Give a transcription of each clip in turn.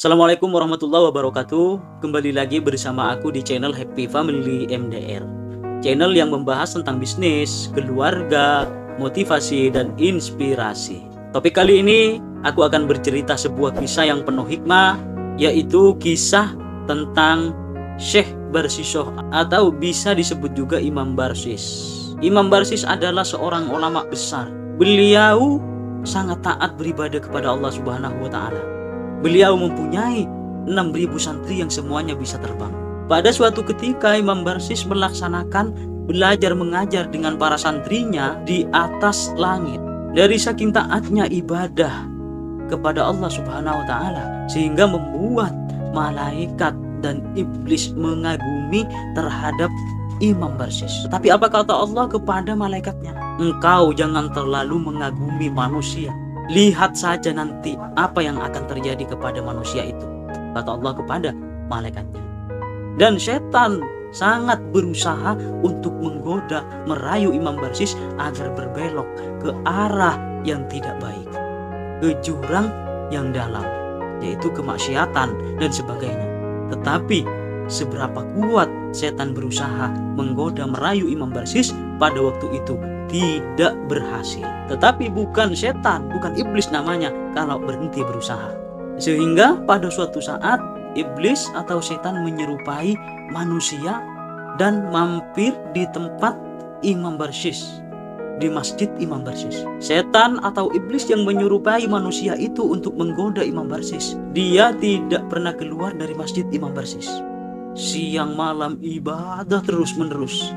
Assalamualaikum warahmatullahi wabarakatuh. Kembali lagi bersama aku di channel Happy Family MDR, channel yang membahas tentang bisnis, keluarga, motivasi, dan inspirasi. Topik kali ini aku akan bercerita sebuah kisah yang penuh hikmah, yaitu kisah tentang Syekh Barshish atau bisa disebut juga Imam Barshish. Imam Barshish adalah seorang ulama besar. Beliau sangat taat beribadah kepada Allah Subhanahu wa Ta'ala. Beliau mempunyai 6.000 santri yang semuanya bisa terbang. Pada suatu ketika Imam Barshish melaksanakan belajar mengajar dengan para santrinya di atas langit. Dari saking taatnya ibadah kepada Allah Subhanahu wa Ta'ala, sehingga membuat malaikat dan iblis mengagumi terhadap Imam Barshish. Tapi apa kata Allah kepada malaikatnya? Engkau jangan terlalu mengagumi manusia. Lihat saja nanti apa yang akan terjadi kepada manusia itu, kata Allah kepada malaikatnya. Dan setan sangat berusaha untuk menggoda, merayu Imam Barshish agar berbelok ke arah yang tidak baik, ke jurang yang dalam, yaitu kemaksiatan dan sebagainya. Tetapi seberapa kuat setan berusaha menggoda, merayu Imam Barshish, pada waktu itu tidak berhasil. Tetapi bukan setan, bukan iblis namanya kalau berhenti berusaha. Sehingga pada suatu saat iblis atau setan menyerupai manusia dan mampir di tempat Imam Barshish, di masjid Imam Barshish. Setan atau iblis yang menyerupai manusia itu untuk menggoda Imam Barshish, dia tidak pernah keluar dari masjid Imam Barshish. Siang malam ibadah terus menerus,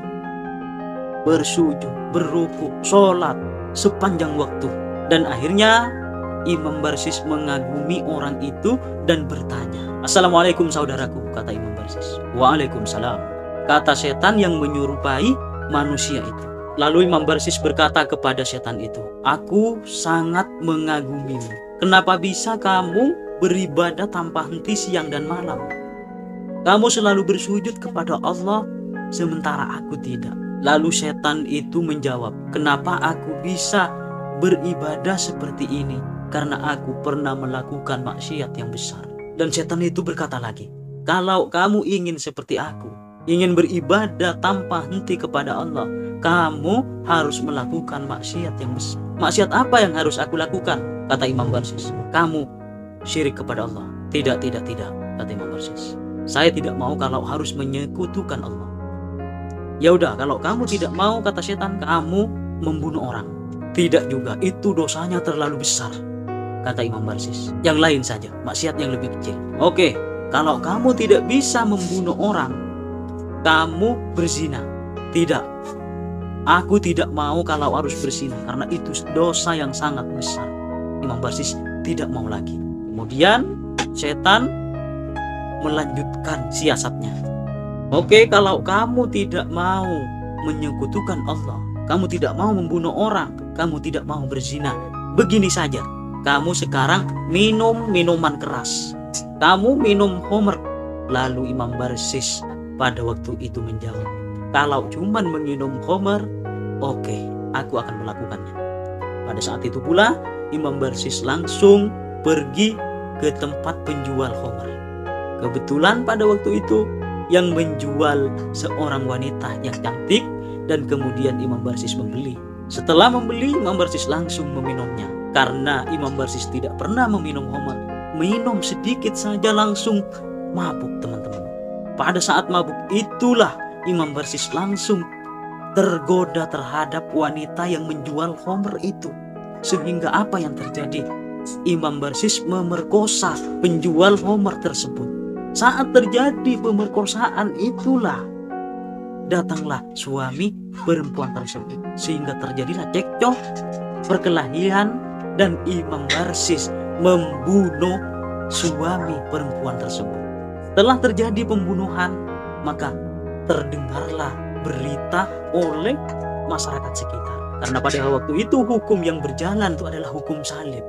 bersujud, berruku, sholat sepanjang waktu. Dan akhirnya Imam Barshish mengagumi orang itu dan bertanya, "Assalamualaikum saudaraku," kata Imam Barshish. "Waalaikumsalam," kata setan yang menyerupai manusia itu. Lalu Imam Barshish berkata kepada setan itu, "Aku sangat mengagumimu. Kenapa bisa kamu beribadah tanpa henti siang dan malam? Kamu selalu bersujud kepada Allah, sementara aku tidak." Lalu setan itu menjawab, "Kenapa aku bisa beribadah seperti ini? Karena aku pernah melakukan maksiat yang besar." Dan setan itu berkata lagi, "Kalau kamu ingin seperti aku, ingin beribadah tanpa henti kepada Allah, kamu harus melakukan maksiat yang besar." "Maksiat apa yang harus aku lakukan?" kata Imam Barshish. "Kamu syirik kepada Allah." Tidak, kata Imam Barshish. "Saya tidak mau kalau harus menyekutukan Allah." "Ya udah, kalau kamu tidak mau," kata setan, "kamu membunuh orang." "Tidak juga, itu dosanya terlalu besar," kata Imam Barshish. "Yang lain saja, maksiat yang lebih kecil." "Oke, kalau kamu tidak bisa membunuh orang, kamu berzina." "Tidak, aku tidak mau kalau harus berzina, karena itu dosa yang sangat besar." Imam Barshish tidak mau lagi. Kemudian setan melanjutkan siasatnya. "Oke, kalau kamu tidak mau menyekutukan Allah, kamu tidak mau membunuh orang, kamu tidak mau berzina, begini saja. Kamu sekarang minum minuman keras. Kamu minum khamr." Lalu Imam Barshish pada waktu itu menjawab, "Kalau cuman meminum khamr, oke, aku akan melakukannya." Pada saat itu pula Imam Barshish langsung pergi ke tempat penjual khamr. Kebetulan pada waktu itu yang menjual seorang wanita yang cantik, dan kemudian Imam Barshish membeli. Setelah membeli, Imam Barshish langsung meminumnya, karena Imam Barshish tidak pernah meminum khamr. Minum sedikit saja langsung mabuk, teman-teman. Pada saat mabuk itulah Imam Barshish langsung tergoda terhadap wanita yang menjual khamr itu. Sehingga apa yang terjadi? Imam Barshish memerkosa penjual khamr tersebut. Saat terjadi pemerkosaan itulah datanglah suami perempuan tersebut, sehingga terjadilah cekcok, perkelahian, dan Imam Barshish membunuh suami perempuan tersebut. Setelah terjadi pembunuhan, maka terdengarlah berita oleh masyarakat sekitar, karena pada waktu itu hukum yang berjalan itu adalah hukum salib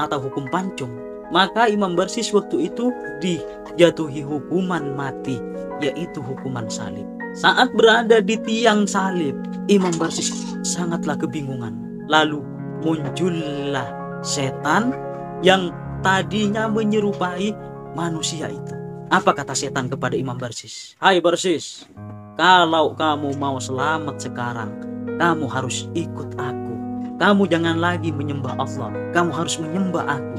atau hukum pancung. Maka Imam Barshish waktu itu dijatuhi hukuman mati, yaitu hukuman salib. Saat berada di tiang salib, Imam Barshish sangatlah kebingungan. Lalu muncullah setan yang tadinya menyerupai manusia itu. Apa kata setan kepada Imam Barsis? Hai Barsis, kalau kamu mau selamat sekarang, kamu harus ikut aku. Kamu jangan lagi menyembah Allah, kamu harus menyembah aku.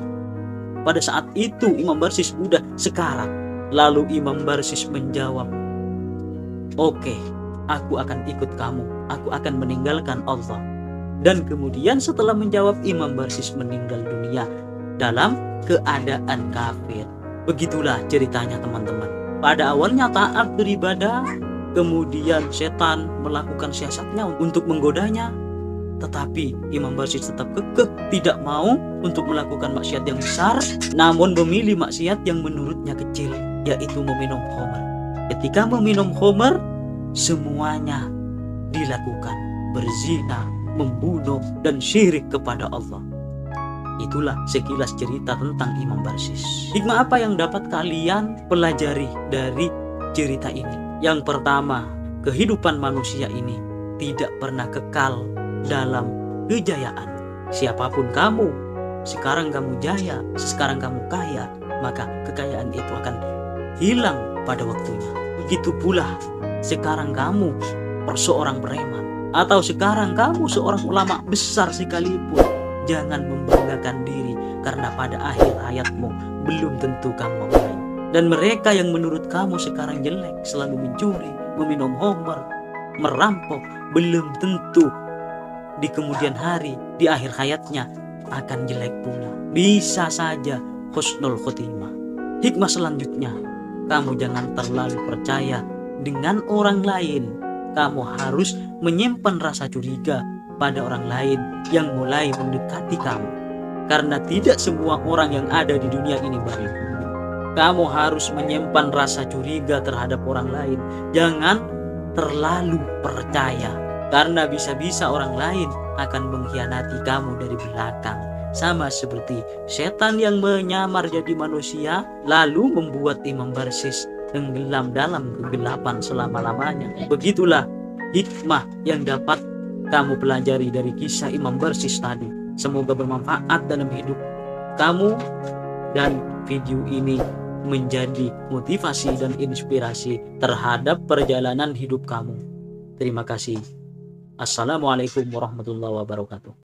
Pada saat itu Imam Barsis udah sekarat. Lalu Imam Barsis menjawab, oke, aku akan ikut kamu, aku akan meninggalkan Allah. Dan kemudian setelah menjawab, Imam Barsis meninggal dunia dalam keadaan kafir. Begitulah ceritanya teman-teman. Pada awalnya taat beribadah, kemudian setan melakukan siasatnya untuk menggodanya. Tetapi Imam Barsis tetap kekeh tidak mau untuk melakukan maksiat yang besar, namun memilih maksiat yang menurutnya kecil, yaitu meminum khamr. Ketika meminum khamr, semuanya dilakukan, berzina, membunuh, dan syirik kepada Allah. Itulah sekilas cerita tentang Imam Barsis. Hikmah apa yang dapat kalian pelajari dari cerita ini? Yang pertama, kehidupan manusia ini tidak pernah kekal dalam kejayaan. Siapapun kamu, sekarang kamu jaya, sekarang kamu kaya, maka kekayaan itu akan hilang pada waktunya. Begitu pula sekarang kamu seorang preman, atau sekarang kamu seorang ulama besar sekalipun, jangan membanggakan diri, karena pada akhir hayatmu belum tentu kamu baik. Dan mereka yang menurut kamu sekarang jelek, selalu mencuri, meminum khamr, merampok, belum tentu di kemudian hari, di akhir hayatnya akan jelek pula. Bisa saja husnul khotimah. Hikmah selanjutnya, kamu jangan terlalu percaya dengan orang lain. Kamu harus menyimpan rasa curiga pada orang lain yang mulai mendekati kamu, karena tidak semua orang yang ada di dunia ini baik. Kamu harus menyimpan rasa curiga terhadap orang lain. Jangan terlalu percaya, karena bisa-bisa orang lain akan mengkhianati kamu dari belakang, sama seperti setan yang menyamar jadi manusia lalu membuat Imam Barsis tenggelam dalam kegelapan selama-lamanya. Begitulah hikmah yang dapat kamu pelajari dari kisah Imam Barsis tadi. Semoga bermanfaat dalam hidup kamu, dan video ini menjadi motivasi dan inspirasi terhadap perjalanan hidup kamu. Terima kasih. Assalamualaikum warahmatullahi wabarakatuh.